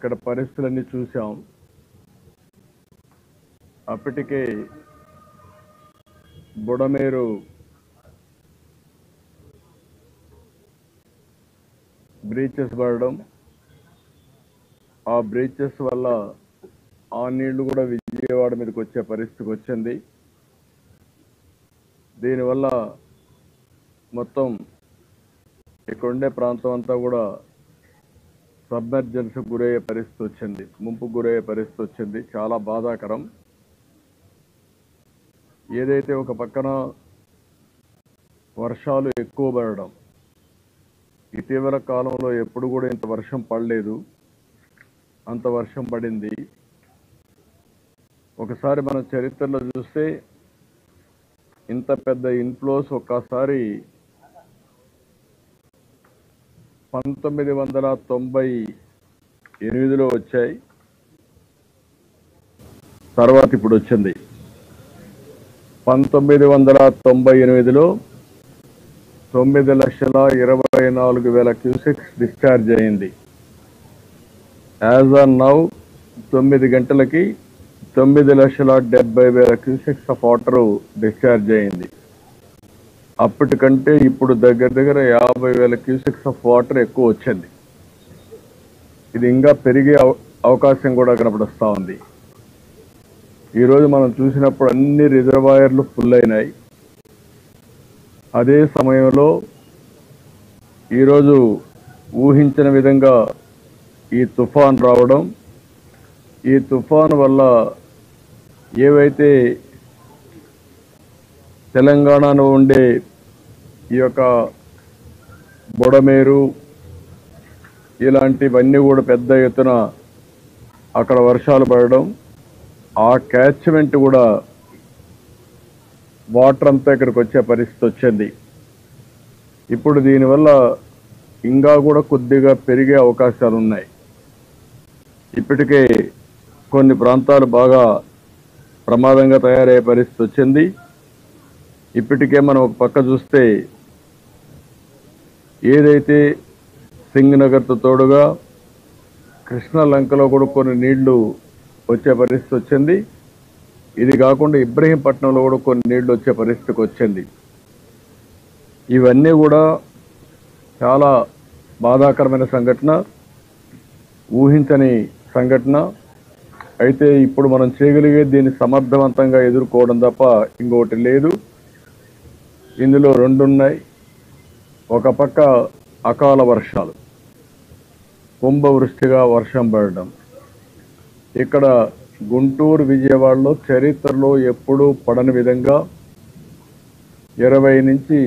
ఇక్కడ పరిస్థితులన్నీ చూసాం. అప్పటికే బుడమేరు బ్రీచెస్ పడడం, ఆ బ్రీచెస్ వల్ల ఆ నీళ్లు కూడా విజయవాడ మీదకి వచ్చే పరిస్థితికి వచ్చింది. దీనివల్ల మొత్తం ఇక్కడుండే ప్రాంతం అంతా కూడా సబ్మెర్జెన్స్ గురయ్యే పరిస్థితి వచ్చింది, ముంపు గురయ్యే పరిస్థితి వచ్చింది. చాలా బాధాకరం. ఏదైతే ఒక పక్కన వర్షాలు ఎక్కువ పడడం, ఇటీవల కాలంలో ఎప్పుడు కూడా ఇంత వర్షం పడలేదు, అంత వర్షం పడింది. ఒకసారి మన చరిత్రలో చూస్తే ఇంత పెద్ద ఇన్ఫ్లోస్ ఒక్కసారి 1998లో వచ్చాయి. తర్వాత ఇప్పుడు వచ్చింది. 1998లో 9,24,000 క్యూసెక్స్ డిశ్చార్జ్ అయింది. యాజ్ ఆన్ నౌ 9 గంటలకి 9,70,000 క్యూసెక్స్ ఆఫ్ వాటర్ డిశ్చార్జ్ అయింది. అప్పటికంటే ఇప్పుడు దగ్గర 50,000 క్యూసెక్స్ ఆఫ్ వాటర్ ఎక్కువ వచ్చింది. ఇది ఇంకా పెరిగే అవకాశం కూడా కనపడుస్తూ ఉంది. ఈరోజు మనం చూసినప్పుడు అన్ని రిజర్వాయర్లు ఫుల్ అయినాయి. అదే సమయంలో ఈరోజు ఊహించిన విధంగా ఈ తుఫాన్ రావడం, ఈ తుఫాన్ వల్ల ఏవైతే తెలంగాణలో ఉండే ఈ యొక్క బుడమేరు ఇలాంటివన్నీ కూడా పెద్ద ఎత్తున అక్కడ వర్షాలు పడడం, ఆ క్యాచ్మెంట్ కూడా వాటర్ అంతా ఇక్కడికి వచ్చే పరిస్థితి వచ్చింది. ఇప్పుడు దీనివల్ల ఇంకా కూడా కొద్దిగా పెరిగే అవకాశాలు ఉన్నాయి. ఇప్పటికే కొన్ని ప్రాంతాలు బాగా ప్రమాదంగా తయారయ్యే పరిస్థితి వచ్చింది. ఇప్పటికే మనం ఒక పక్క చూస్తే ఏదైతే సింగనగర్తో తోడుగా కృష్ణా లంకలో కూడా కొన్ని నీళ్లు వచ్చే పరిస్థితి వచ్చింది. ఇది కాకుండా ఇబ్రహీంపట్నంలో కూడా కొన్ని నీళ్లు వచ్చే పరిస్థితికి వచ్చింది. ఇవన్నీ కూడా చాలా బాధాకరమైన సంఘటన, ఊహించని సంఘటన. అయితే ఇప్పుడు మనం చేయగలిగే దీన్ని సమర్థవంతంగా ఎదుర్కోవడం తప్ప ఇంకొకటి లేదు. ఇందులో రెండు ఉన్నాయి. ఒక పక్క అకాల వర్షాలు, కుంభవృష్టిగా వర్షం పడడం. ఇక్కడ గుంటూరు, విజయవాడలో చరిత్రలో ఎప్పుడూ పడని విధంగా 20 నుంచి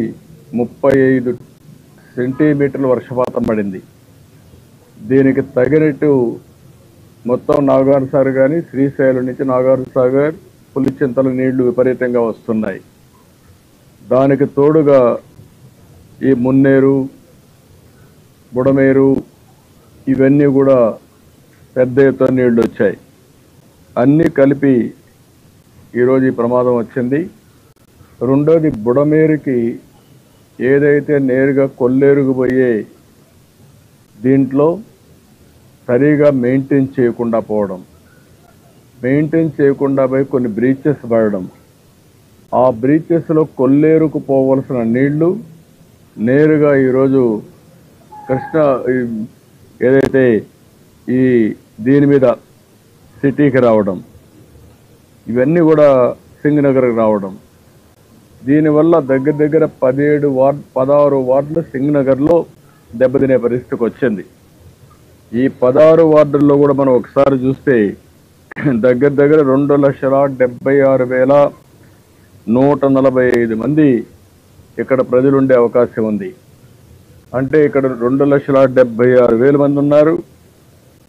35 సెంటీమీటర్ల వర్షపాతం పడింది. దీనికి తగినట్టు మొత్తం నాగార్ సాగర్ కానీ శ్రీశైలం నుంచి నాగార్ సాగర్, పులిచింతల నీళ్లు విపరీతంగా వస్తున్నాయి. దానికి తోడుగా ఈ మున్నేరు, బుడమేరు ఇవన్నీ కూడా పెద్ద ఎత్తున నీళ్లు వచ్చాయి. అన్నీ కలిపి ఈరోజు ఈ ప్రమాదం వచ్చింది. రెండోది బుడమేరుకి ఏదైతే నేరుగా కొల్లేరుకు పోయే దీంట్లో సరిగా మెయింటైన్ చేయకుండా పోవడం, మెయింటైన్ చేయకుండా పోయి కొన్ని బ్రీచెస్ పడడం, ఆ బ్రీచెస్లో కొల్లేరుకు పోవలసిన నీళ్లు నేరుగా ఈరోజు కృష్ణా ఏదైతే ఈ దీని మీద సిటీకి రావడం, ఇవన్నీ కూడా సింగనగర్కి రావడం. దీనివల్ల దగ్గర 16 వార్డులు సింగనగర్లో దెబ్బతినే పరిస్థితికి వచ్చింది. ఈ 16 వార్డుల్లో కూడా మనం ఒకసారి చూస్తే దగ్గర 2,76,145 మంది ఇక్కడ ప్రజలు ఉండే అవకాశం ఉంది. అంటే ఇక్కడ 2,76,000 మంది ఉన్నారు.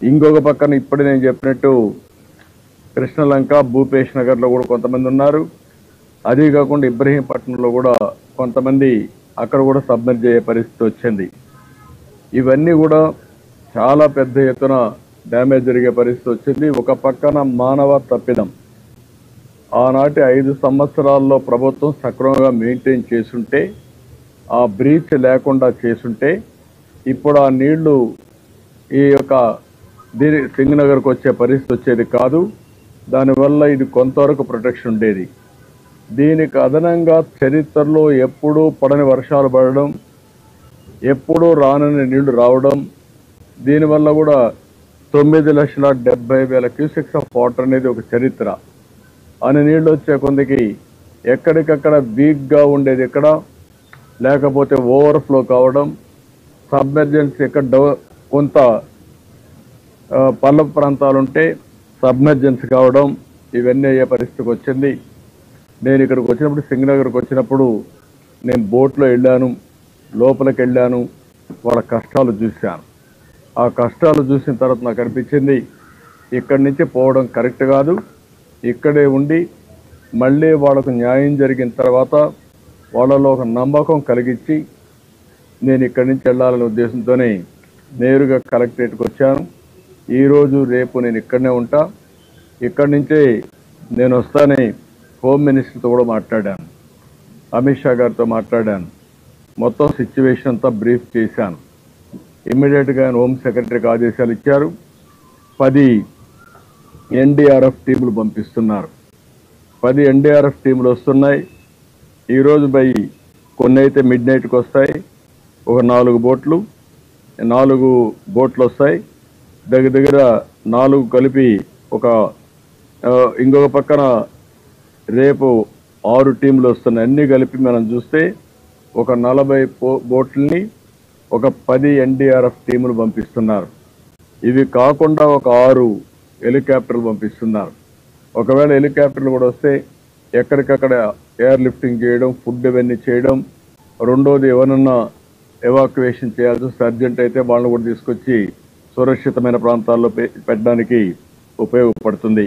ఇంకొక పక్కన ఇప్పుడు నేను చెప్పినట్టు కృష్ణలంక, భూపేష్ నగర్లో కూడా కొంతమంది ఉన్నారు. అదే కాకుండా ఇబ్రహీంపట్నంలో కూడా కొంతమంది అక్కడ కూడా సబ్మెర్జ్ అయ్యే పరిస్థితి వచ్చింది. ఇవన్నీ కూడా చాలా పెద్ద ఎత్తున డ్యామేజ్ జరిగే పరిస్థితి వచ్చింది. ఒక పక్కన మానవ తప్పిదం. ఆనాటి 5 సంవత్సరాల్లో ప్రభుత్వం సక్రమంగా మెయింటైన్ చేసుంటే, ఆ బ్రీచ్ లేకుండా చేసుంటే ఇప్పుడు ఆ నీళ్లు ఈ యొక్క సింగనగర్కు వచ్చే పరిస్థితి వచ్చేది కాదు. దానివల్ల ఇది కొంతవరకు ప్రొటెక్షన్ ఉండేది. దీనికి అదనంగా చరిత్రలో ఎప్పుడూ పడని వర్షాలు పడడం, ఎప్పుడూ రానని నీళ్లు రావడం, దీనివల్ల కూడా 9,70,000 క్యూసెక్స్ ఆఫ్ వాటర్ అనేది ఒక చరిత్ర. అని నీళ్లు వచ్చే కొందికి ఎక్కడికక్కడ వీక్గా ఉండేది ఎక్కడ, లేకపోతే ఓవర్ఫ్లో కావడం, సబ్మెర్జెన్స్ ఎక్కడ కొంత పల్లపు ప్రాంతాలు ఉంటే సబ్మెర్జెన్స్ కావడం, ఇవన్నీ అయ్యే పరిస్థితికి వచ్చింది. నేను ఇక్కడికి వచ్చినప్పుడు, సింగనగర్కి వచ్చినప్పుడు నేను బోట్లో వెళ్ళాను, లోపలికి వెళ్ళాను, వాళ్ళ కష్టాలు చూశాను. ఆ కష్టాలు చూసిన తర్వాత నాకు అనిపించింది ఇక్కడి నుంచి పోవడం కరెక్ట్ కాదు. ఇక్కడే ఉండి మళ్ళీ వాళ్ళకు న్యాయం జరిగిన తర్వాత వాళ్ళలో ఒక నమ్మకం కలిగించి నేను ఇక్కడి నుంచి వెళ్ళాలనే ఉద్దేశంతోనే నేరుగా కలెక్టరేట్కి వచ్చాను. ఈరోజు రేపు నేను ఇక్కడనే ఉంటా. ఇక్కడి నుంచే నేను వస్తానే హోమ్ మినిస్టర్తో కూడా మాట్లాడాను, అమిత్ షా గారితో మాట్లాడాను, మొత్తం సిచ్యువేషన్ అంతా బ్రీఫ్ చేశాను. ఇమ్మీడియట్గా ఆయన హోమ్ సెక్రటరీకి ఆదేశాలు ఇచ్చారు. 10 ఎన్డీఆర్ఎఫ్ టీములు పంపిస్తున్నారు. 10 ఎన్డీఆర్ఎఫ్ టీములు వస్తున్నాయి. ఈరోజు కొన్ని అయితే మిడ్ నైట్కి వస్తాయి. ఒక 4 బోట్లు వస్తాయి. దగ్గర 4 కలిపి ఇంకొక పక్కన రేపు 6 టీంలు వస్తున్నాయి. అన్నీ కలిపి మనం చూస్తే ఒక 40 బోట్లని, ఒక 10 ఎన్డీఆర్ఎఫ్ టీములు పంపిస్తున్నారు. ఇవి కాకుండా ఒక 6 హెలికాప్టర్లు పంపిస్తున్నారు. ఒకవేళ హెలికాప్టర్లు కూడా వస్తే ఎక్కడికక్కడ ఎయిర్ లిఫ్టింగ్ చేయడం, ఫుడ్ ఇవన్నీ చేయడం. రెండోది ఎవరన్నా ఎవాక్యువేషన్ చేయాల్సి వస్తే అర్జెంట్ అయితే వాళ్ళని కూడా తీసుకొచ్చి సురక్షితమైన ప్రాంతాల్లో పెట్టడానికి ఉపయోగపడుతుంది.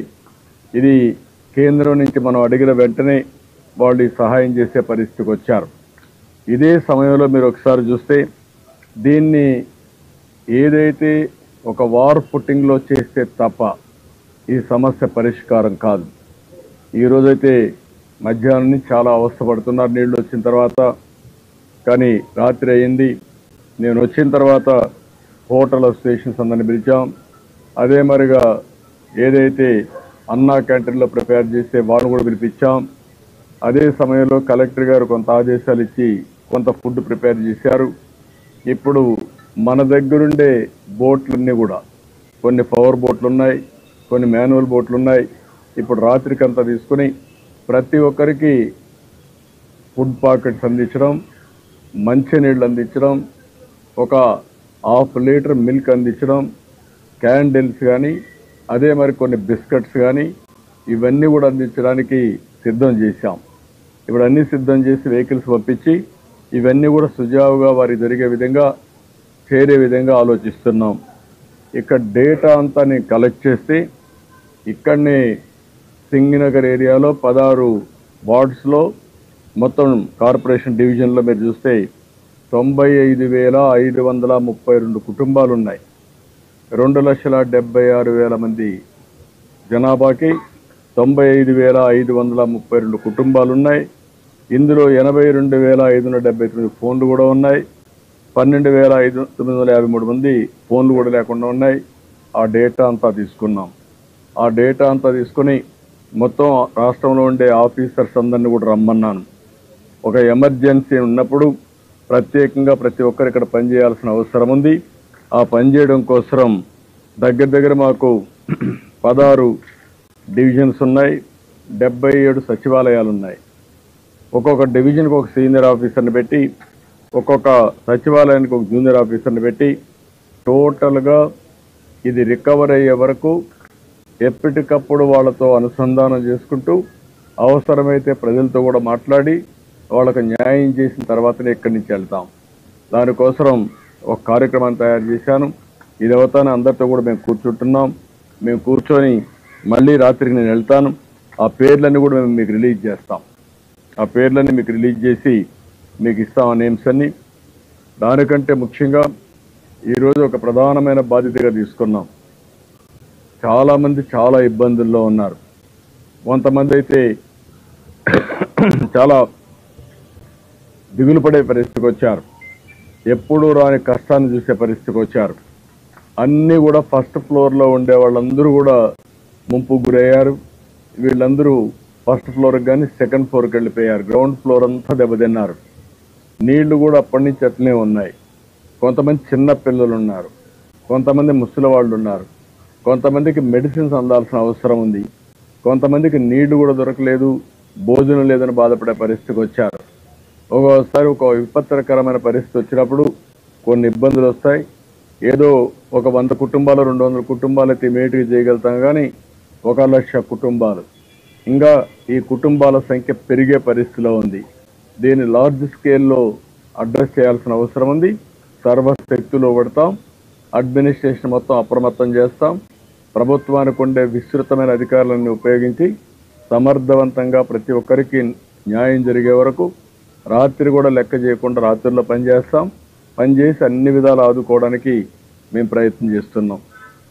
ఇది కేంద్రం నుంచి మనం అడిగిన వెంటనే వాళ్ళు సహాయం చేసే పరిస్థితికి వచ్చారు. ఇదే సమయంలో మీరు ఒకసారి చూస్తే దీన్ని ఏదైతే ఒక వార్ ఫుట్టింగ్లో చేస్తే తప్ప ఈ సమస్య పరిష్కారం కాదు. ఈరోజైతే మధ్యాహ్నం నుంచి చాలా అవస్థపడుతున్నారు నీళ్ళు వచ్చిన తర్వాత. కానీ రాత్రి అయింది. నేను వచ్చిన తర్వాత హోటల్ అసోసియేషన్స్ అందరిని పిలిచాం. అదే మరిగా ఏదైతే అన్నా క్యాంటీన్లో ప్రిపేర్ చేస్తే వాళ్ళని కూడా పిలిపించాం. అదే సమయంలో కలెక్టర్ గారు కొంత ఆదేశాలు ఇచ్చి కొంత ఫుడ్ ప్రిపేర్ చేశారు. ఇప్పుడు మన దగ్గరుండే బోట్లన్నీ కూడా కొన్ని పవర్ బోట్లు ఉన్నాయి, కొన్ని మాన్యువల్ బోట్లు ఉన్నాయి. ఇప్పుడు రాత్రికంతా తీసుకుని ప్రతి ఒక్కరికి ఫుడ్ పాకెట్స్ అందించడం, మంచినీళ్ళు అందించడం, ఒక 1/2 లీటర్ మిల్క్ అందించడం, క్యాండిల్స్ కానీ అదే మరి కొన్ని బిస్కెట్స్ కానీ ఇవన్నీ కూడా అందించడానికి సిద్ధం చేశాం. ఇప్పుడు అన్నీ సిద్ధం చేసి వెహికల్స్ పంపించి ఇవన్నీ కూడా సుజావుగా వారి జరిగే విధంగా చేరే విధంగా ఆలోచిస్తున్నాం. ఇక్కడ డేటా అంతా నేను కలెక్ట్ చేస్తే ఇక్కడనే సింగనగర్ ఏరియాలో 16 వార్డ్స్లో మొత్తం కార్పొరేషన్ డివిజన్లో మీరు చూస్తే 95,532 కుటుంబాలు ఉన్నాయి. 2,76,000 మంది జనాభాకి 95,532 కుటుంబాలు ఉన్నాయి. ఇందులో 82,579 ఫోన్లు కూడా ఉన్నాయి. 12,953 మంది ఫోన్లు కూడా లేకుండా ఉన్నాయి. ఆ డేటా అంతా తీసుకున్నాం. ఆ డేటా అంతా తీసుకుని మొత్తం రాష్ట్రంలో ఉండే ఆఫీసర్స్ అందరినీ కూడా రమ్మన్నాను. ఒక ఎమర్జెన్సీ ఉన్నప్పుడు ప్రత్యేకంగా ప్రతి ఒక్కరు ఇక్కడ పనిచేయాల్సిన అవసరం ఉంది. ఆ పనిచేయడం కోసం దగ్గర మాకు 16 డివిజన్స్ ఉన్నాయి, 77 సచివాలయాలు ఉన్నాయి. ఒక్కొక్క డివిజన్కి ఒక సీనియర్ ఆఫీసర్ని పెట్టి, ఒక్కొక్క సచివాలయానికి ఒక జూనియర్ ఆఫీసర్ని పెట్టి టోటల్గా ఇది రికవర్ అయ్యే వరకు ఎప్పటికప్పుడు వాళ్ళతో అనుసంధానం చేసుకుంటూ అవసరమైతే ప్రజలతో కూడా మాట్లాడి వాళ్ళకు న్యాయం చేసిన తర్వాతనే ఇక్కడి నుంచి వెళ్తాం. దానికోసం ఒక కార్యక్రమాన్ని తయారు చేశాను. ఇది అవుతానే అందరితో కూడా మేము కూర్చుంటున్నాం. మేము కూర్చొని మళ్ళీ రాత్రికి నేను వెళ్తాను. ఆ పేర్లన్నీ కూడా మేము మీకు రిలీజ్ చేస్తాం. ఆ పేర్లన్నీ మీకు రిలీజ్ చేసి మీకు ఇస్తాం ఆ నేమ్స్ అన్ని. దానికంటే ముఖ్యంగా ఈరోజు ఒక ప్రధానమైన బాధ్యతగా తీసుకున్నాం. చాలామంది చాలా ఇబ్బందుల్లో ఉన్నారు. కొంతమంది అయితే చాలా దిగులు పడే పరిస్థితికి వచ్చారు. ఎప్పుడూ రాని కష్టాన్ని చూసే పరిస్థితికి వచ్చారు. అన్నీ కూడా ఫస్ట్ ఫ్లోర్లో ఉండే వాళ్ళందరూ కూడా ముంపు గురయ్యారు. వీళ్ళందరూ ఫస్ట్ ఫ్లోర్కి కానీ సెకండ్ ఫ్లోర్కి వెళ్ళిపోయారు. గ్రౌండ్ ఫ్లోర్ అంతా దెబ్బతిన్నారు. నీళ్లు కూడా అప్పటి నుంచి అట్లనే ఉన్నాయి. కొంతమంది చిన్న పిల్లలు ఉన్నారు, కొంతమంది ముసలి వాళ్ళు ఉన్నారు, కొంతమందికి మెడిసిన్స్ అందాల్సిన అవసరం ఉంది, కొంతమందికి నీళ్లు కూడా దొరకలేదు, భోజనం లేదని బాధపడే పరిస్థితికి వచ్చారు. ఒక్కోసారి ఒక విపత్కరమైన పరిస్థితి వచ్చినప్పుడు కొన్ని ఇబ్బందులు వస్తాయి. ఏదో ఒక 100 కుటుంబాలు 200 కుటుంబాలు అయితే ఇమీడియట్గా చేయగలుగుతాం, కానీ 1,00,000 కుటుంబాలు, ఇంకా ఈ కుటుంబాల సంఖ్య పెరిగే పరిస్థితిలో ఉంది. దీన్ని లార్జ్ స్కేల్లో అడ్రస్ చేయాల్సిన అవసరం ఉంది. సర్వశక్తులు పడతాం, అడ్మినిస్ట్రేషన్ మొత్తం అప్రమత్తం చేస్తాం. ప్రభుత్వానికి ఉండే విస్తృతమైన అధికారులను ఉపయోగించి సమర్థవంతంగా ప్రతి ఒక్కరికి న్యాయం జరిగే వరకు రాత్రి కూడా లెక్క చేయకుండా రాత్రుల్లో పనిచేస్తాం. పనిచేసి అన్ని విధాలు ఆదుకోవడానికి మేము ప్రయత్నం చేస్తున్నాం.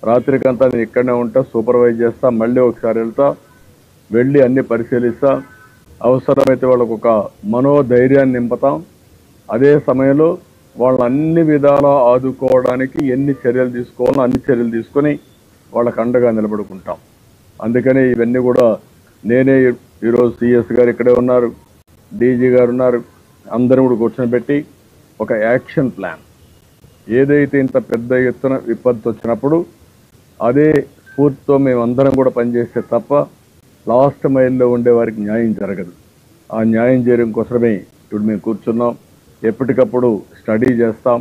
రాత్రికంతా నేను ఇక్కడనే ఉంటా, సూపర్వైజ్ చేస్తా, మళ్ళీ ఒకసారి వెళ్ళి అన్ని పరిశీలిస్తా. అవసరమైతే వాళ్ళకు ఒక మనోధైర్యాన్ని నింపుతాం. అదే సమయంలో వాళ్ళని అన్ని విధాలా ఆదుకోవడానికి ఎన్ని చర్యలు తీసుకోవాలో అన్ని చర్యలు తీసుకొని వాళ్ళకు అండగా నిలబడుకుంటాం. అందుకని ఇవన్నీ కూడా నేనే ఈరోజు సిఎస్ గారు ఇక్కడే ఉన్నారు, డీజీ గారు ఉన్నారు, అందరం కూడా కూర్చొని పెట్టి ఒక యాక్షన్ ప్లాన్, ఏదైతే ఇంత పెద్ద ఎత్తున విపత్తు వచ్చినప్పుడు అదే స్ఫూర్తితో మేమందరం కూడా పనిచేస్తే తప్ప లాస్ట్ మైల్లో ఉండే వారికి న్యాయం జరగదు. ఆ న్యాయం చేయడం కోసమే ఇప్పుడు మేము కూర్చున్నాం. ఎప్పటికప్పుడు స్టడీ చేస్తాం.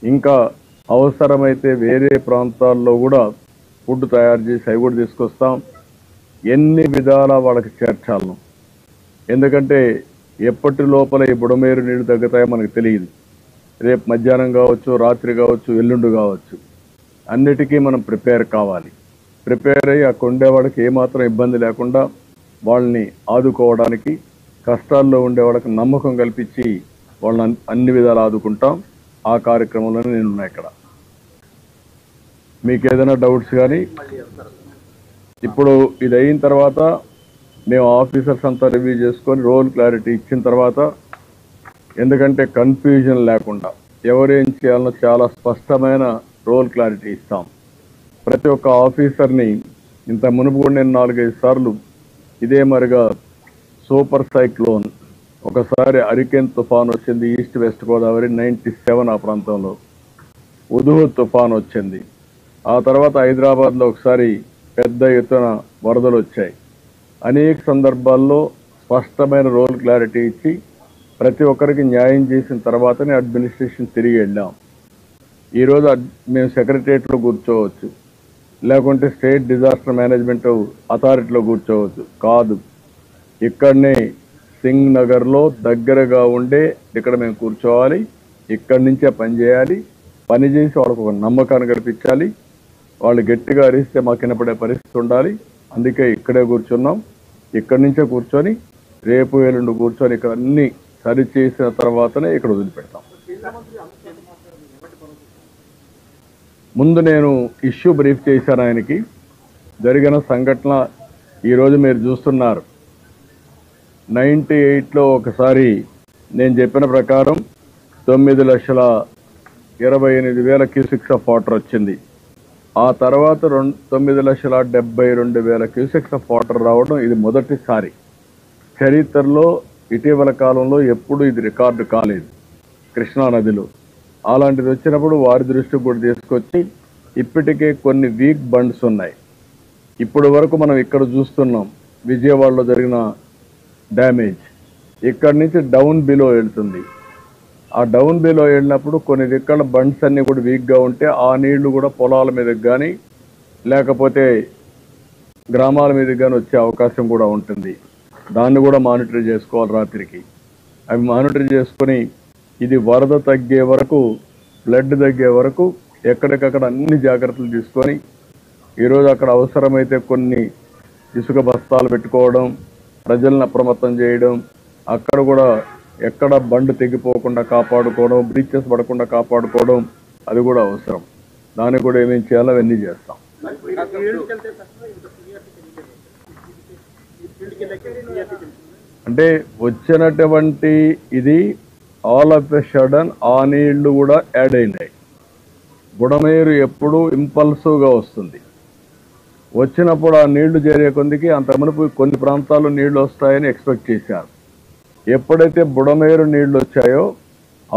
ఇంకా అవసరమైతే వేరే ప్రాంతాల్లో కూడా ఫుడ్ తయారు చేసి అవి కూడా తీసుకొస్తాం. ఎన్ని విధాల వాళ్ళకి చేర్చాలను, ఎందుకంటే ఎప్పటి లోపల ఈ బుడమేరు నీళ్లు తగ్గుతాయో మనకు తెలియదు. రేపు మధ్యాహ్నం కావచ్చు, రాత్రి కావచ్చు, ఎల్లుండి కావచ్చు, అన్నిటికీ మనం ప్రిపేర్ కావాలి. ప్రిపేర్ అయ్యి అక్కడ ఉండేవాళ్ళకి ఏమాత్రం ఇబ్బంది లేకుండా వాళ్ళని ఆదుకోవడానికి, కష్టాల్లో ఉండేవాళ్ళకి నమ్మకం కల్పించి వాళ్ళని అన్ని విధాలు ఆదుకుంటాం. ఆ కార్యక్రమంలోనే నేనున్నా. ఇక్కడ మీకు ఏదైనా డౌట్స్ కానీ, ఇప్పుడు ఇది అయిన తర్వాత మేము ఆఫీసర్స్ అంతా రివ్యూ చేసుకొని రోల్ క్లారిటీ ఇచ్చిన తర్వాత, ఎందుకంటే కన్ఫ్యూజన్ లేకుండా ఎవరేం చేయాలనో చాలా స్పష్టమైన రోల్ క్లారిటీ ఇస్తాం. ప్రతి ఒక్క ఆఫీసర్ని ఇంత మునుపు కూడా నేను 4-5 సార్లు ఇదే మరిగా సూపర్ సైక్లోన్, ఒకసారి హరికేన్ తుఫాన్ వచ్చింది ఈస్ట్ వెస్ట్ గోదావరి 97 ఆ ప్రాంతంలో, ఉదుహు తుఫాన్ వచ్చింది. ఆ తర్వాత హైదరాబాద్లో ఒకసారి పెద్ద ఎత్తున వరదలు వచ్చాయి. అనేక సందర్భాల్లో స్పష్టమైన రోల్ క్లారిటీ ఇచ్చి ప్రతి ఒక్కరికి న్యాయం చేసిన తర్వాతనే అడ్మినిస్ట్రేషన్ తిరిగి వెళ్ళాం. ఈరోజు మేము సెక్రటరియట్లో కూర్చోవచ్చు, లేకుంటే స్టేట్ డిజాస్టర్ మేనేజ్మెంట్ అథారిటీలో కూర్చోవచ్చు. కాదు, ఇక్కడనే సింగ్ నగర్లో దగ్గరగా ఉండే ఇక్కడ మేము కూర్చోవాలి. ఇక్కడి నుంచే పనిచేయాలి. పనిచేసి వాళ్ళకు ఒక నమ్మకాన్ని కల్పించాలి. వాళ్ళు గట్టిగా అరిస్తే మాకు వినపడే పరిస్థితి ఉండాలి. అందుకే ఇక్కడే కూర్చున్నాం. ఇక్కడి నుంచే కూర్చొని రేపు ఎల్లుండి కూర్చొని ఇక్కడ అన్ని సరి చేసిన తర్వాతనే ఇక్కడ వదిలిపెడతాం. ముందు నేను ఇష్యూ బ్రీఫ్ చేశాను ఆయనకి. జరిగిన సంఘటన ఈరోజు మీరు చూస్తున్నారు. 98లో ఒకసారి నేను చెప్పిన ప్రకారం 9,28,000 క్యూసెక్స్ ఆఫ్ వాటర్ వచ్చింది. ఆ తర్వాత 9,72,000 క్యూసెక్స్ ఆఫ్ వాటర్ రావడం ఇది మొదటిసారి చరిత్రలో. ఇటీవల కాలంలో ఎప్పుడు ఇది రికార్డు కాలేదు కృష్ణా నదిలో. అలాంటిది వచ్చినప్పుడు వారి దృష్టికి కూడా తీసుకొచ్చి ఇప్పటికే కొన్ని వీక్ బండ్స్ ఉన్నాయి. ఇప్పటి వరకు మనం ఇక్కడ చూస్తున్నాం విజయవాడలో జరిగిన డ్యామేజ్. ఇక్కడి నుంచి డౌన్ బిలో వెళ్తుంది. ఆ డౌన్ బిలో వెళ్ళినప్పుడు కొన్ని దిక్కల బండ్స్ అన్నీ కూడా వీక్గా ఉంటే ఆ నీళ్లు కూడా పొలాల మీదకి కానీ లేకపోతే గ్రామాల మీదకి కానీ వచ్చే అవకాశం కూడా ఉంటుంది. దాన్ని కూడా మానిటర్ చేసుకోవాలి రాత్రికి. అవి మానిటర్ చేసుకొని ఇది వరద తగ్గే వరకు, ఫ్లడ్ తగ్గే వరకు ఎక్కడికక్కడ అన్ని జాగ్రత్తలు తీసుకొని ఈరోజు అక్కడ అవసరమైతే కొన్ని ఇసుక బస్తాలు పెట్టుకోవడం, ప్రజలను అప్రమత్తం చేయడం, అక్కడ కూడా ఎక్కడ బండ్ తెగిపోకుండా కాపాడుకోవడం, బ్రీచెస్ పడకుండా కాపాడుకోవడం, అది కూడా అవసరం. దాన్ని కూడా ఏమేమి చేయాలో అవన్నీ చేస్తాం. అంటే వచ్చినటువంటి ఇది ఆల్ ఆఫ్ ఎ సడన్ ఆ నీళ్లు కూడా యాడ్ అయినాయి. బుడమేరు ఎప్పుడు ఇంపల్సివ్గా వస్తుంది. వచ్చినప్పుడు ఆ నీళ్లు చేరే కొద్దికి అంత మునుపు కొన్ని ప్రాంతాల్లో నీళ్లు వస్తాయని ఎక్స్పెక్ట్ చేశారు. ఎప్పుడైతే బుడమేరు నీళ్లు వచ్చాయో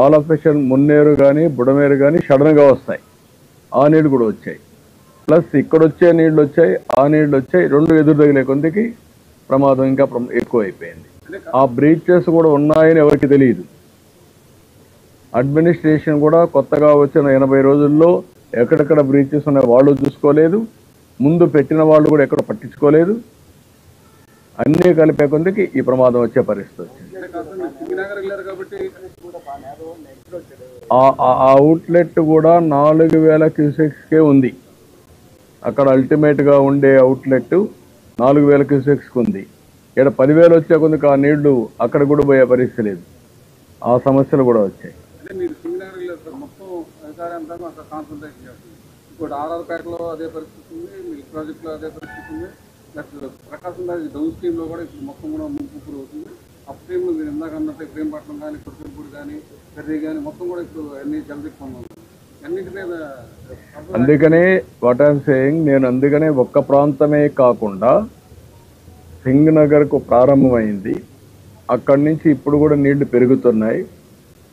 ఆల్ ఆఫ్ ఎ మున్నేరు కానీ బుడమేరు కానీ సడన్గా వస్తాయి. ఆ నీళ్లు కూడా వచ్చాయి. ప్లస్ ఇక్కడ వచ్చే నీళ్లు వచ్చాయి, ఆ నీళ్లు వచ్చాయి, రెండు ఎదురు తగిలే కొద్దికి ప్రమాదం ఇంకా ఎక్కువ అయిపోయింది. ఆ బ్రీచెస్ కూడా ఉన్నాయని ఎవరికి తెలియదు. అడ్మినిస్ట్రేషన్ కూడా కొత్తగా వచ్చిన 80 రోజుల్లో ఎక్కడెక్కడ బ్రీచెస్ ఉన్నాయో వాళ్ళు చూసుకోలేదు. ముందు పెట్టిన వాళ్ళు కూడా ఎక్కడ పట్టించుకోలేదు. అన్నీ కలిపే కొద్దికి ఈ ప్రమాదం వచ్చే పరిస్థితి వచ్చింది. ఆ అవుట్లెట్ కూడా 4000 క్యూసెక్స్కే ఉంది. అక్కడ అల్టిమేట్గా ఉండే అవుట్లెట్ 4000 క్యూసెక్స్కి ఉంది. ఇక్కడ 10,000 వచ్చే కొద్దికి ఆ నీళ్లు అక్కడ కూడా పోయే పరిస్థితి లేదు. ఆ సమస్యలు కూడా వచ్చాయి. ఇప్పుడు ఆర్ఆర్పేటలో అదే పరిస్థితి ఉంది, మిల్క్ ప్రాజెక్టులో అదే పరిస్థితి ఉంది, ప్లస్ ప్రకాశం డౌన్ స్ట్రీమ్లో కూడా ఇప్పుడు మొత్తం కూడా ముంపు అవుతుంది. అప్ స్ట్రీమ్లో మీరు ఇందాక అన్నట్టు ప్రేమపట్నం కానీ కుర్చంపూడి కానీ కర్రీ కానీ మొత్తం కూడా ఇప్పుడు అన్ని జలదిక్కుందాం అన్నింటి మీద. అందుకనే వాట్ ఐఎమ్ సేయింగ్, నేను అందుకనే ఒక్క ప్రాంతమే కాకుండా సింగ్ నగర్కు ప్రారంభమైంది. అక్కడి నుంచి ఇప్పుడు కూడా నీళ్లు పెరుగుతున్నాయి.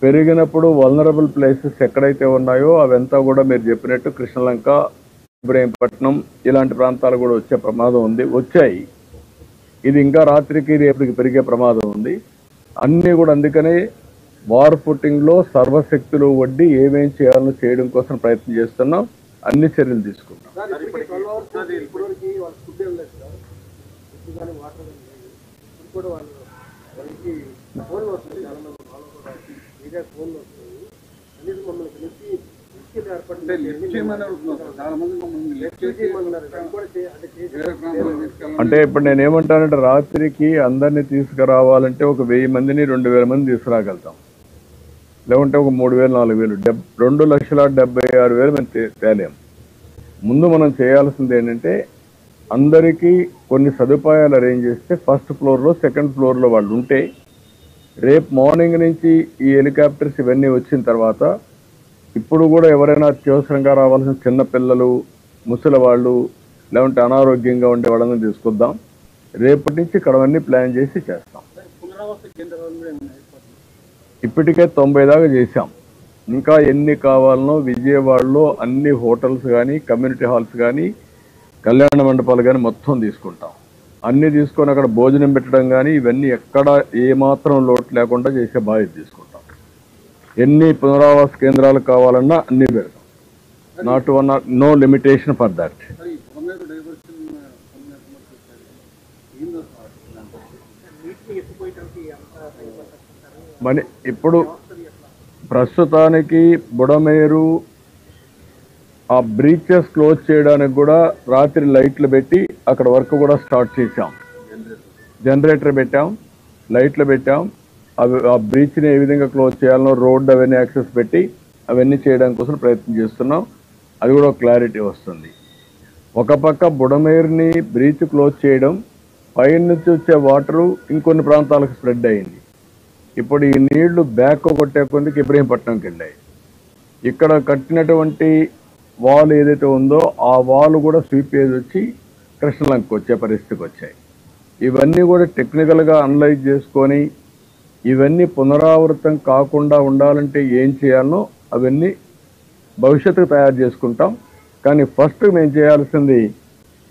పెరిగినప్పుడు వల్నరబుల్ ప్లేసెస్ ఎక్కడైతే ఉన్నాయో అవంతా కూడా మీరు చెప్పినట్టు కృష్ణలంక, ఇబ్రహీంపట్నం ఇలాంటి ప్రాంతాలు కూడా వచ్చే ప్రమాదం ఉంది. వచ్చాయి. ఇది ఇంకా రాత్రికి రేపటికి పెరిగే ప్రమాదం ఉంది. అన్నీ కూడా అందుకనే వార్ ఫుటింగ్లో సర్వశక్తులు వడ్డీ ఏమేం చేయాలో చేయడం కోసం ప్రయత్నం చేస్తున్నాం. అన్ని చర్యలు తీసుకుంటాం. అంటే ఇప్పుడు నేను ఏమంటానంటే రాత్రికి అందరినీ తీసుకురావాలంటే ఒక 1000 మందిని 2000 మంది తీసుకురాగలుగుతాం. లేకుంటే ఒక 3000 4000 2,76,000 మేము తేలేం. ముందు మనం చేయాల్సింది ఏంటంటే అందరికీ కొన్ని సదుపాయాలు అరేంజ్ చేస్తే ఫస్ట్ ఫ్లోర్లో సెకండ్ ఫ్లోర్లో వాళ్ళు ఉంటే రేపు మార్నింగ్ నుంచి ఈ హెలికాప్టర్స్ ఇవన్నీ వచ్చిన తర్వాత ఇప్పుడు కూడా ఎవరైనా అత్యవసరంగా రావాల్సిన చిన్నపిల్లలు, ముసలి వాళ్ళు, లేకుంటే అనారోగ్యంగా ఉండే వాళ్ళని తీసుకొద్దాం. రేపటి నుంచి ఇక్కడ అన్నీ ప్లాన్ చేసి చేస్తాం. ఇప్పటికే 90 దాకా చేశాం. ఇంకా ఎన్ని కావాలనో విజయవాడలో అన్ని హోటల్స్ కానీ కమ్యూనిటీ హాల్స్ కానీ కళ్యాణ మండపాలు కానీ మొత్తం తీసుకుంటాం. అన్నీ తీసుకొని అక్కడ భోజనం పెట్టడం కానీ ఇవన్నీ ఎక్కడ ఏమాత్రం లోటు లేకుండా చేసే బాధ్యత తీసుకుంటాం. ఎన్ని పునరావాస కేంద్రాలు కావాలన్నా అన్నీ పెడతాం. Not one no limitation for that. మరి ఇప్పుడు ప్రస్తుతానికి బుడమేరు ఆ బ్రీచెస్ క్లోజ్ చేయడానికి కూడా రాత్రి లైట్లు పెట్టి అక్కడ వర్క్ కూడా స్టార్ట్ చేశాం. జనరేటర్ పెట్టాం, లైట్లు పెట్టాం. అవి ఆ బ్రీచ్ని ఏ విధంగా క్లోజ్ చేయాలనో రోడ్డు అవన్నీ యాక్సెస్ పెట్టి అవన్నీ చేయడానికి కోసం ప్రయత్నం చేస్తున్నాం. అది కూడా క్లారిటీ వస్తుంది. ఒక పక్క బుడమేరుని బ్రీచ్ క్లోజ్ చేయడం, పైన నుంచి వచ్చే వాటరు ఇంకొన్ని ప్రాంతాలకు స్ప్రెడ్ అయింది. ఇప్పుడు ఈ నీళ్లు బ్యాక్ కొట్టే కొద్దికి ఇబ్రహీంపట్నంకి వెళ్ళాయి. ఇక్కడ కట్టినటువంటి వాల్ ఏదైతే ఉందో ఆ వాల్ కూడా స్వీప్ చేసి వచ్చి కృష్ణలంకకు వచ్చే పరిస్థితికి వచ్చాయి. ఇవన్నీ కూడా టెక్నికల్గా అనలైజ్ చేసుకొని ఇవన్నీ పునరావృతం కాకుండా ఉండాలంటే ఏం చేయాలనో అవన్నీ భవిష్యత్తుకు తయారు చేసుకుంటాం. కానీ ఫస్ట్ మేము చేయాల్సింది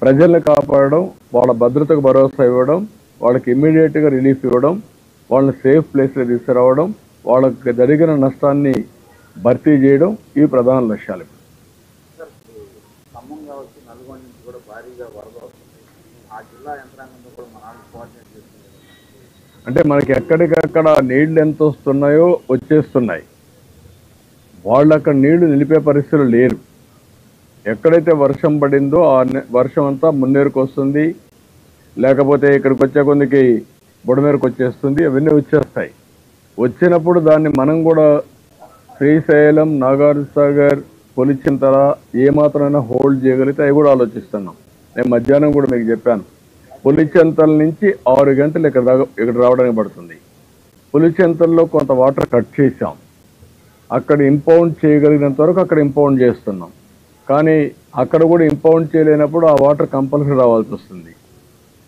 ప్రజల్ని కాపాడడం, వాళ్ళ భద్రతకు భరోసా ఇవ్వడం, వాళ్ళకి ఇమ్మీడియట్గా రిలీఫ్ ఇవ్వడం, వాళ్ళని సేఫ్ ప్లేస్లో తీసుకురావడం, వాళ్ళకి జరిగిన నష్టాన్ని భర్తీ చేయడం ఇవి ప్రధాన లక్ష్యాలు. అంటే మనకి ఎక్కడికక్కడ నీళ్లు ఎంత వస్తున్నాయో వచ్చేస్తున్నాయి. వాళ్ళు అక్కడ నీళ్లు నిలిపే పరిస్థితులు లేరు. ఎక్కడైతే వర్షం పడిందో ఆ వర్షం అంతా మున్నేరుకు వస్తుంది, లేకపోతే ఇక్కడికి వచ్చే కొద్దికి బుడమేరుకు వచ్చేస్తుంది. అవన్నీ వచ్చేస్తాయి. వచ్చినప్పుడు దాన్ని మనం కూడా శ్రీశైలం, నాగార్జునసాగర్, పులిచింతల ఏమాత్రమైనా హోల్డ్ చేయగలిగితే అవి కూడా ఆలోచిస్తున్నాం. నేను మధ్యాహ్నం కూడా మీకు చెప్పాను, పులిచింతల నుంచి 6 గంటలు ఇక్కడ రావడానికి పడుతుంది. పులిచింతల్లో కొంత వాటర్ కట్ చేసాం. అక్కడ ఇంపౌండ్ చేయగలిగినంత వరకు అక్కడ ఇంపౌండ్ చేస్తున్నాం. కానీ అక్కడ కూడా ఇంపౌండ్ చేయలేనప్పుడు ఆ వాటర్ కంపల్సరీ రావాల్సి వస్తుంది.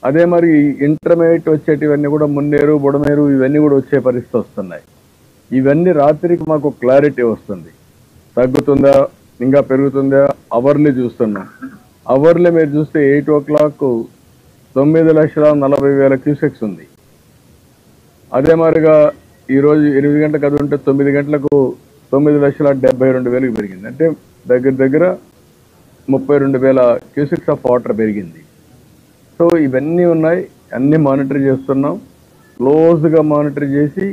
అదే మరి ఇంటర్మీడియట్ వచ్చేటివన్నీ కూడా మున్నేరు, బుడమేరు ఇవన్నీ కూడా వచ్చే పరిస్థితి వస్తున్నాయి. ఇవన్నీ రాత్రికి మాకు క్లారిటీ వస్తుంది. తగ్గుతుందా ఇంకా పెరుగుతుందా అవర్లీ చూస్తున్నాం. అవర్లీ మీరు చూస్తే 8 o'clock 9,40,000 క్యూసెక్స్ ఉంది. అదే మాదిరిగా ఈరోజు 8 గంటలకు అది ఉంటే 9 గంటలకు 9,72,000 పెరిగింది. అంటే దగ్గర దగ్గర 32,000 క్యూసెక్స్ ఆఫ్ వాటర్ పెరిగింది. సో ఇవన్నీ ఉన్నాయి, అన్నీ మానిటర్ చేస్తున్నాం. క్లోజ్గా మానిటర్ చేసి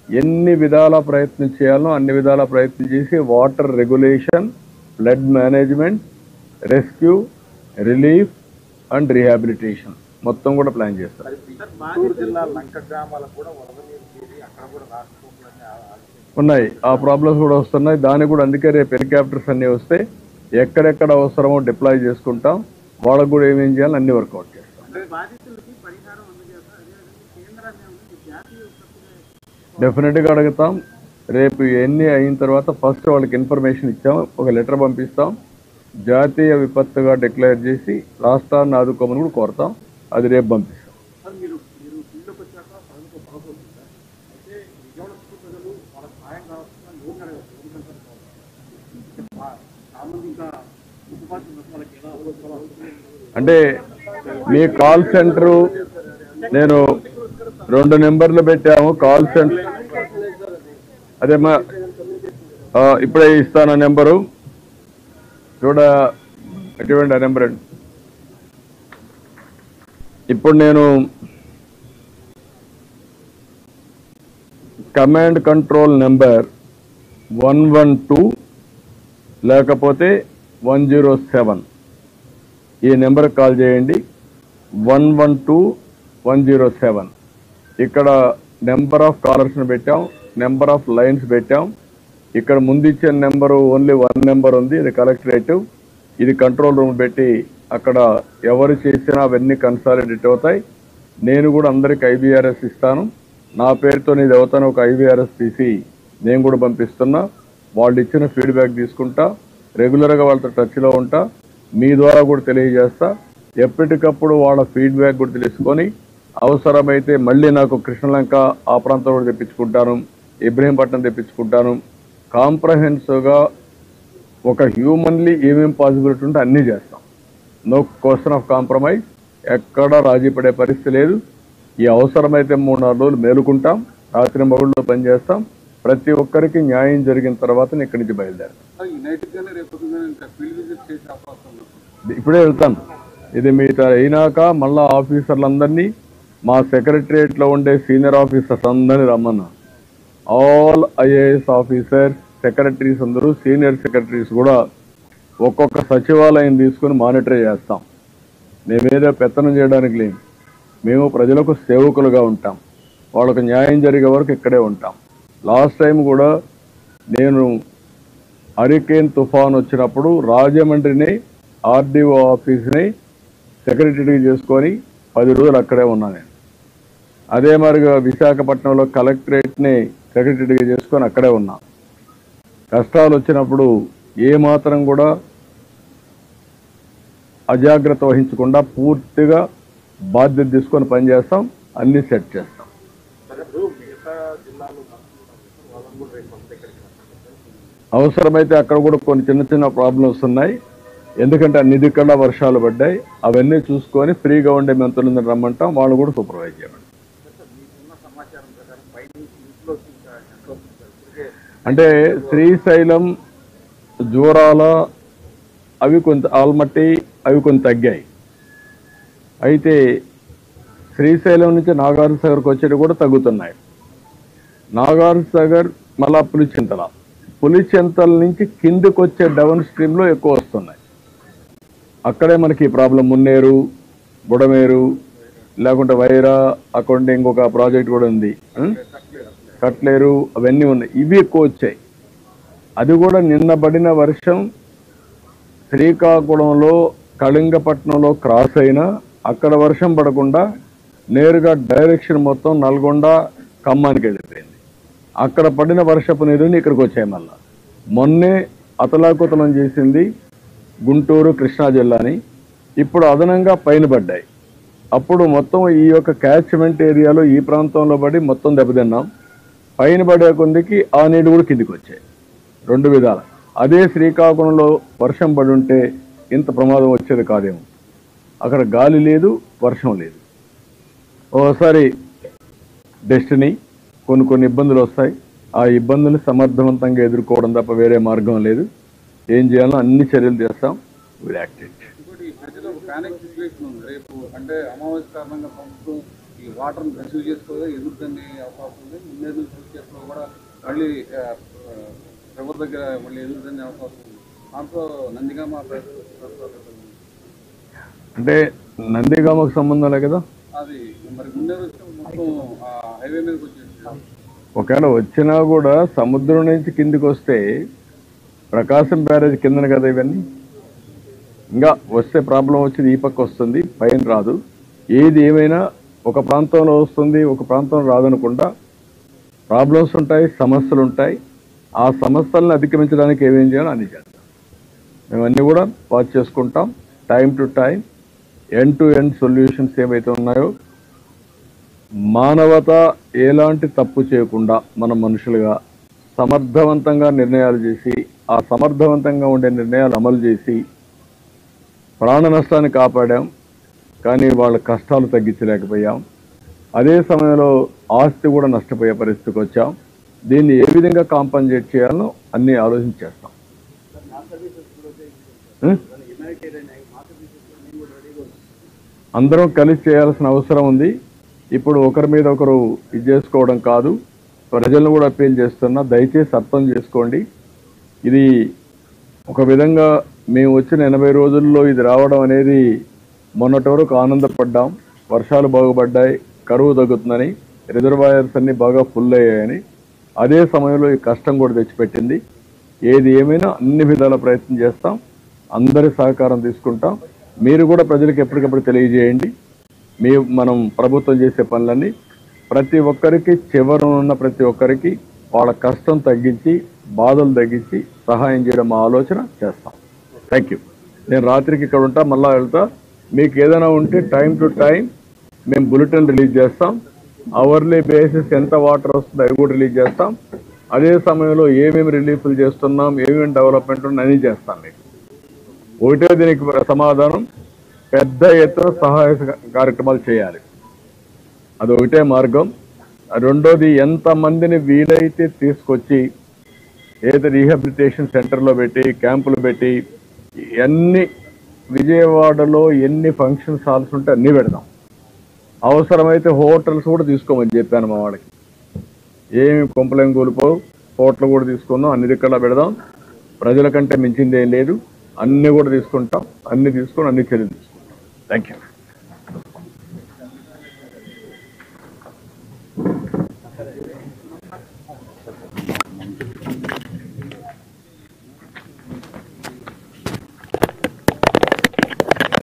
ఎన్ని విధాల ప్రయత్నం చేయాలో అన్ని విధాల ప్రయత్నం చేసి water regulation, flood management, rescue, relief and rehabilitation మొత్తం కూడా ప్లాన్ చేస్తాం. ఉన్నాయి, ఆ ప్రాబ్లమ్స్ కూడా వస్తున్నాయి. దానికి కూడా అందుకే రేపు హెలికాప్టర్స్ అన్నీ వస్తే ఎక్కడెక్కడ అవసరమో డిప్లాయ్ చేసుకుంటాం. వాళ్ళకు కూడా ఏమేం చేయాలో అన్ని వర్కౌట్ చేస్తాం. డెఫినెట్గా అడుగుతాం. రేపు ఎన్ని అయిన తర్వాత ఫస్ట్ వాళ్ళకి ఇన్ఫర్మేషన్ ఇచ్చాం, ఒక లెటర్ పంపిస్తాం. జాతీయ విపత్తుగా డిక్లేర్ చేసి రాష్ట్రాన్ని ఆదుకోమని కూడా కోరుతాం. అది రేపు పంపిస్తాం. అంటే మీ కాల్ సెంటరు నేను 2 నెంబర్లు పెట్టాము కాల్ సెంటర్. అదేమా ఇప్పుడే ఇస్తాను ఆ నెంబరు చూడ, ఎటువంటి ఆ నెంబర్ అండి. ఇప్పుడు నేను కమాండ్ కంట్రోల్ నెంబర్ 112 లేకపోతే 107 ఈ నెంబర్కి కాల్ చేయండి. 112-107 ఇక్కడ నెంబర్ ఆఫ్ కాలర్స్ని పెట్టాం, నెంబర్ ఆఫ్ లైన్స్ పెట్టాం. ఇక్కడ ముందు ఇచ్చిన నెంబరు ఓన్లీ 1 నెంబర్ ఉంది, ఇది కలెక్టరేటివ్. ఇది కంట్రోల్ రూమ్ పెట్టి అక్కడ ఎవరు చేసినా అవన్నీ కన్సాలిడేట్ అవుతాయి. నేను కూడా అందరికి IVRS ఇస్తాను. నా పేరుతో ఇది అవుతాను, ఒక IVRS తీసి నేను కూడా పంపిస్తున్నా. వాళ్ళు ఇచ్చిన ఫీడ్బ్యాక్ తీసుకుంటా, రెగ్యులర్గా వాళ్ళతో టచ్లో ఉంటా, మీ ద్వారా కూడా తెలియజేస్తా. ఎప్పటికప్పుడు వాళ్ళ ఫీడ్బ్యాక్ కూడా తెలుసుకొని అవసరమైతే మళ్ళీ నాకు కృష్ణలంక ఆ ప్రాంతం కూడా తెప్పించుకుంటాను, ఇబ్రహీంపట్నం తెప్పించుకుంటాను. కాంప్రహెన్సివ్గా ఒక హ్యూమన్లీ ఏమేం పాసిబిలిటీ ఉంటే అన్నీ చేస్తాం. నో క్వశ్చన్ ఆఫ్ కాంప్రమైజ్, ఎక్కడా రాజీ పడే పరిస్థితి లేదు. ఈ అవసరమైతే 3-4 రోజులు మేలుకుంటాం, రాత్రి మగుళ్ళు పనిచేస్తాం. ప్రతి ఒక్కరికి న్యాయం జరిగిన తర్వాత ఇక్కడి నుంచి బయలుదేరుతాం. ఇప్పుడే వెళ్తాను. ఇది మీతో అయినాక మళ్ళా ఆఫీసర్లందరినీ, మా సెక్రటరియట్లో ఉండే సీనియర్ ఆఫీసర్స్ అందరినీ రమ్మన్నా. ఆల్ IAS ఆఫీసర్స్, సెక్రటరీస్ అందరూ, సీనియర్ సెక్రటరీస్ కూడా ఒక్కొక్క సచివాలయం తీసుకుని మానిటర్ చేస్తాం. మేమేదో పెత్తనం చేయడానికి లేము, మేము ప్రజలకు సేవకులుగా ఉంటాం. వాళ్ళకు న్యాయం జరిగే వరకు ఇక్కడే ఉంటాం. లాస్ట్ టైం కూడా నేను హరికేన్ తుఫాన్ వచ్చినప్పుడు రాజమండ్రిని RDO ఆఫీస్ని సెక్రటరీ చేసుకొని 10 రోజులు అక్కడే ఉన్నా నేను. అదే మరిగా విశాఖపట్నంలో కలెక్టరేట్ని సెక్రటరీగా చేసుకొని అక్కడే ఉన్నా. కష్టాలు వచ్చినప్పుడు ఏమాత్రం కూడా అజాగ్రత్త వహించకుండా పూర్తిగా బాధ్యత తీసుకొని పనిచేస్తాం, అన్ని సెట్ చేస్తాం. అవసరమైతే అక్కడ కూడా కొన్ని చిన్న చిన్న ప్రాబ్లమ్స్ ఉన్నాయి. ఎందుకంటే అన్ని దిక్కల వర్షాలు పడ్డాయి. అవన్నీ చూసుకొని ఫ్రీగా ఉండే మంత్రులను రమ్మంటాం, వాళ్ళు కూడా సూపర్వైజ్ చేయమంటాం. అంటే శ్రీశైలం, జూరాల అవి కొంత, ఆల్మట్టి అవి కొంత తగ్గాయి. అయితే శ్రీశైలం నుంచి నాగార్జున సాగర్కి వచ్చేవి కూడా తగ్గుతున్నాయి. నాగార్జున సాగర్ మళ్ళా పులిచింతల నుంచి కిందికి వచ్చే డౌన్ స్ట్రీమ్లో ఎక్కువ వస్తున్నాయి. అక్కడే మనకి ప్రాబ్లం. మున్నేరు, బుడమేరు, లేకుంటే వైరా, అక్కడ ఇంకొక ప్రాజెక్ట్ కూడా ఉంది, కట్లేరు, అవన్నీ ఉన్నాయి. ఇవి ఎక్కువ వచ్చాయి. అది కూడా నిన్న పడిన వర్షం శ్రీకాకుళంలో, కళింగపట్నంలో క్రాస్ అయినా అక్కడ వర్షం పడకుండా నేరుగా డైరెక్షన్ మొత్తం నల్గొండ, ఖమ్మానికి వెళ్ళిపోయింది. అక్కడ పడిన వర్షపు నీరుని ఇక్కడికి వచ్చాయి. మళ్ళా మొన్నే అతలాకుతలం చేసింది గుంటూరు కృష్ణా జిల్లాని, ఇప్పుడు అదనంగా పైన పడ్డాయి. అప్పుడు మొత్తం ఈ యొక్క క్యాచ్మెంట్ ఏరియాలో ఈ ప్రాంతంలో పడి మొత్తం దెబ్బతిన్నాం. పైన పడే కొందికి ఆ నీళ్ళు కూడా కిందికి వచ్చాయి. రెండు విధాలు. అదే శ్రీకాకుళంలో వర్షం పడి ఉంటే ఇంత ప్రమాదం వచ్చేది కాదేమో. అక్కడ గాలి లేదు, వర్షం లేదు. ఓసారి డెస్టినీ కొన్ని ఇబ్బందులు వస్తాయి. ఆ ఇబ్బందులు సమర్థవంతంగా ఎదుర్కోవడం తప్ప వేరే మార్గం లేదు. ఏం చేయాలో అన్ని చర్యలు చేస్తాం. Will act it. ఇంకోటి ప్రజలు ఒక ప్యానిక్ సిచ్యువేషన్ ఉంది. రేపు అంటే అమావాస్య కారణంగా ప్రభుత్వం ఈ వాటర్ని రిసీవ్ చేసుకోగా ఎదుర్కొనే అవకాశం ఉంది. ముందే రిసీవ్ చేసుకో కూడా మళ్ళీ ఎవరి దగ్గర మళ్ళీ ఎదుర్కొనే అవకాశం ఉంది. దాంట్లో నందిగామ అంటే నందిగామకు సంబంధం లే కదా. అది మరి ముందే మొత్తం హైవే మీదకి వచ్చేసి ఒకవేళ వచ్చినా కూడా సముద్రం నుంచి కిందికి వస్తే ప్రకాశం బ్యారేజ్ కిందన కదా ఇవన్నీ. ఇంకా వస్తే ప్రాబ్లం వచ్చేది ఈ పక్క వస్తుంది, పైన రాదు. ఏది ఏమైనా ఒక ప్రాంతంలో వస్తుంది, ఒక ప్రాంతం రాదనకుండా ప్రాబ్లమ్స్ ఉంటాయి, సమస్యలు ఉంటాయి. ఆ సమస్యలను అధిగమించడానికి ఏమేం చేయాలో అన్ని చేస్తాం. మేమన్నీ కూడా వాచ్ చేసుకుంటాం. Time to time end to end solutions ఏవైతే ఉన్నాయో మానవత ఎలాంటి తప్పు చేయకుండా మనం మనుషులుగా సమర్థవంతంగా నిర్ణయాలు చేసి ఆ సమర్థవంతంగా ఉండే నిర్ణయాలు అమలు చేసి ప్రాణ నష్టాన్ని కాపాడాం. కానీ వాళ్ళ కష్టాలు తగ్గించలేకపోయాం. అదే సమయంలో ఆస్తి కూడా నష్టపోయే పరిస్థితికి వచ్చాం. దీన్ని ఏ విధంగా కాంపన్సేట్ చేయాలో అన్ని ఆలోచించేస్తాం. అందరం కలిసి చేయాల్సిన అవసరం ఉంది. ఇప్పుడు ఒకరి మీద ఒకరు ఇది చేసుకోవడం కాదు. ప్రజలను కూడా అప్పీల్ చేస్తున్నా, దయచేసి అర్థం చేసుకోండి. ఇది ఒక విధంగా మేము వచ్చిన 80 రోజుల్లో ఇది రావడం అనేది మొన్నటి వరకు ఆనందపడ్డాం. వర్షాలు బాగుపడ్డాయి, కరువు తగ్గుతుందని, రిజర్వాయర్స్ అన్ని బాగా ఫుల్ అయ్యాయని. అదే సమయంలో ఈ కష్టం కూడా తెచ్చిపెట్టింది. ఏది ఏమైనా అన్ని విధాల ప్రయత్నం చేస్తాం. అందరి సహకారం తీసుకుంటాం. మీరు కూడా ప్రజలకు ఎప్పటికప్పుడు తెలియజేయండి. మనం ప్రభుత్వం చేసే పనులన్నీ ప్రతి ఒక్కరికి, చివరనున్న ప్రతి ఒక్కరికి వాళ్ళ కష్టం తగ్గించి, బాధలు తగ్గించి సహాయం చేయడం మా ఆలోచన చేస్తాం. Thank you. నేను రాత్రికి ఇక్కడ ఉంటా, మళ్ళా వెళ్తా. మీకు ఏదైనా ఉంటే టైం టు టైం మేము బులెటిన్ రిలీజ్ చేస్తాం. అవర్లీ బేసిస్ ఎంత వాటర్ వస్తుందో అవి కూడా రిలీజ్ చేస్తాం. అదే సమయంలో ఏమేమి రిలీఫ్లు చేస్తున్నాం, ఏమేమి డెవలప్మెంట్ అన్నీ చేస్తాం. మీకు ఒకటే దీనికి సమాధానం, పెద్ద ఎత్తున సహాయ కార్యక్రమాలు చేయాలి. అది ఒకటే మార్గం. రెండోది, ఎంతమందిని వీలైతే తీసుకొచ్చి ఏదైతే రీహాబిలిటేషన్ సెంటర్లో పెట్టి, క్యాంపులు పెట్టి, అన్ని విజయవాడలో ఎన్ని ఫంక్షన్ హాల్స్ ఉంటే అన్నీ పెడదాం. అవసరమైతే హోటల్స్ కూడా తీసుకోమని చెప్పాను మా వాళ్ళకి. ఏమి కొంపలేం కూలిపోవు, హోటల్ కూడా తీసుకుందాం, అన్ని దిక్కలా పెడదాం. ప్రజల కంటే మించింది ఏం లేదు. అన్నీ కూడా తీసుకుంటాం. అన్ని తీసుకొని అన్ని చర్యలు తీసుకుంటాం. Thank you.